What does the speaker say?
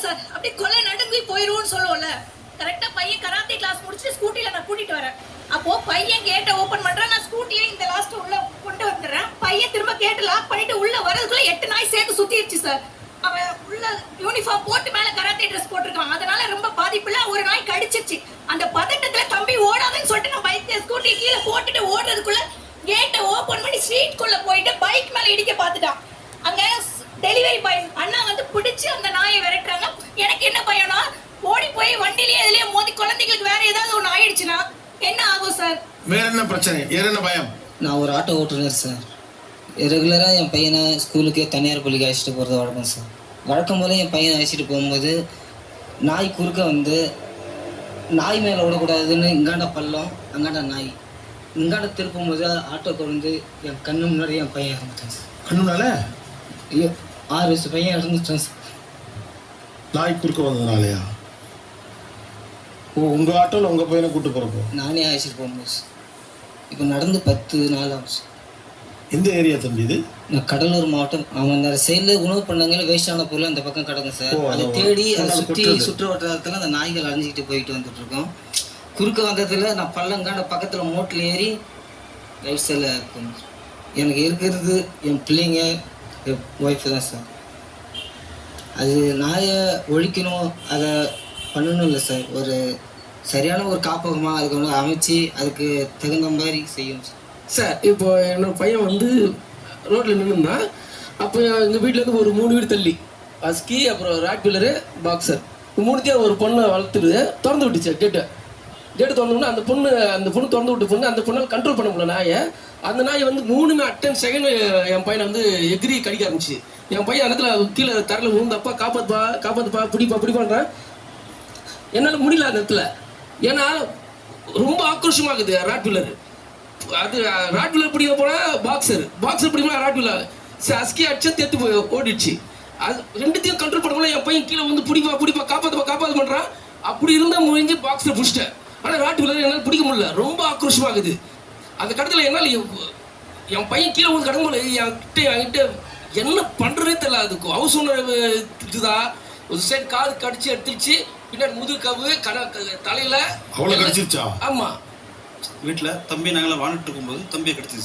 Sir. அப்படி கொலை நடுங்கி போயிருவோம்னு சொல்லுவோம்ல. கரெக்டா பையன் கராத்தே கிளாஸ் முடிச்சுட்டு ஸ்கூட்டில நான் கூட்டிட்டு வரேன். அப்போ பையன் கேட்டை ஓபன் பண்றான். நான் ஸ்கூட்டியை இந்த லாஸ்ட் உள்ள கொண்டு வந்துடுறேன். பையன் திரும்ப கேட்டு லாக் பண்ணிட்டு உள்ள வரதுக்குள்ள 8 நாய் சேர்த்து சுத்திடுச்சு சார். அவன் உள்ள யூனிஃபார்ம் போட்டு மேல கராத்தே ட்ரெஸ் போட்டிருக்கான். அதனால ரொம்ப பாதிப்புல ஒரு நாய் கடிச்சிருச்சு. அந்த பதட்டத்துல தம்பி ஓடாதன்னு சொல்லிட்டு நான் பைக் ஸ்கூட்டி கீழே போட்டுட்டு ஓடுறதுக்குள்ள கேட்டை ஓபன் பண்ணி ஸ்ட்ரீட்குள்ள போயிட்டு பைக் மேல இடிக்க பார்த்துட்டான். அங்க டெலிவரி பாய் அண்ணா வந்து பிடிச்சு அந்த நாயை விரட்டுறாங்க. எனக்கு என்ன பயம்னா ஓடி போய் வண்டிலேயே இதுலயே மோதி குழந்தைங்களுக்கு வேற ஏதாவது ஒன்று ஆயிடுச்சுன்னா என்ன ஆகும் சார்? வேற என்ன பிரச்சனை? வேற என்ன பயம்? நான் ஒரு ஆட்டோ ஓட்டுநர் சார். ரெகுலராக என் பையனை ஸ்கூலுக்கு தனியார் பள்ளிக்கு அழைச்சிட்டு போகிறது வழக்கம் சார். வழக்கம் போல என் பையனை அழைச்சிட்டு போகும்போது நாய் குறுக்க வந்து நாய் மேலே விடக்கூடாதுன்னு இங்காண்ட பள்ளம் அங்காண்ட நாய் இங்காண்ட திருப்பும் போது ஆட்டோ கொண்டு என் கண்ணு முன்னாடி என் பையன் இறந்துட்டான் சார். கண்ணுனால? ஐயோ 6 வயசு பையன் இறந்துட்டான் சார். நாய் குறுக்க வந்ததுனாலயா? ஓ, உங்க ஆட்டோல உங்க பையனை கூட்டு போறப்போ நானே அழைச்சிட்டு போகும்போது சார். இப்போ நடந்து 10 நாள் ஆகும் சார். எந்த ஏரியா தம்பி இது? நான் கடலூர் மாவட்டம். அவங்க அந்த சைடில் உணவு பண்ணாங்க வேஸ்டான பொருள் அந்த பக்கம் கிடக்கும் சார். அதை தேடி அதை சுற்றி சுற்று வட்டாரத்தில் அந்த நாய்கள் அழிஞ்சிக்கிட்டு போயிட்டு வந்துட்டு இருக்கோம். குறுக்க வந்ததில் நான் பள்ளங்கான பக்கத்தில் மோட்டில் ஏறி ரைட் சைடில் இருக்கும். எனக்கு இருக்கிறது என் பிள்ளைங்க என் ஒய்ஃபு தான் சார். அது நாயை ஒழிக்கணும் அதை பண்ணணும் இல்லை சார். ஒரு சரியான ஒரு காப்பகமாக அதுக்கு ஒன்று அமைச்சு அதுக்கு தகுந்த மாதிரி செய்யும் சார். சார் இப்போ என்னோட பையன் வந்து ரோட்டில் நின்றுந்தான். அப்போ எங்கள் வீட்டிலேருந்து ஒரு 3 வீடு தள்ளி அஸ்கி அப்புறம் ராட்வீலரு பாக்ஸர் 3த்தையும் ஒரு பொண்ணை வளர்த்துட்டு திறந்து விட்டுச்சு கேட்டு திறந்தோம்னா அந்த பொண்ணு திறந்து விட்டு பொண்ணு அந்த பொண்ணால் கண்ட்ரோல் பண்ண முடியல நாயை. அந்த நாயை வந்து 3 அட்டன் செகண்ட் என் பையனை வந்து எகிரி கடிக்க ஆரம்பிச்சு. என் பையன் அந்த இடத்துல கீழே தரையில் விழுந்தப்பா காப்பாற்றுப்பா பிடிப்பான்றேன். என்னால் முடியல அந்த இடத்துல. ஏன்னா ரொம்ப ஆக்ரோஷமாகுது ராட்வீலர். அது ராட்வீலர் பிடிக்க போனால் பாக்ஸர் பிடிக்கலாம் ராட்வீலர் அஸ்கி அடிச்சா தேத்து போய் ஓடிடுச்சு. அது ரெண்டுத்தையும் கண்ட்ரோல் பண்ண என் பையன் கீழே வந்து பிடிப்பா காப்பாற்று பண்ணுறான். அப்படி இருந்தால் முடிஞ்சு பாக்ஸில் பிடிச்சிட்டேன். ஆனால் ராட்வீலர் என்னால் பிடிக்க முடியல, ரொம்ப ஆக்ரோஷமாகுது. அந்த கடத்தில் என்னால் என் பையன் கீழே வந்து கடந்து என்கிட்ட என்ன பண்ணுறதே தெரியல. அதுக்கு ஹவுஸ் ஓனர் இதுதா ஒரு சைடு காது கடிச்சு எடுத்துருச்சு. பின்னாடி முதுகவு தலையில் அவ்வளோ கடிச்சிருச்சா? ஆமாம். வீட்டில் தம்பி நாங்களாம் வாழ்ந்துட்டு இருக்கும்போது தம்பியை கிடச்சிச்சு.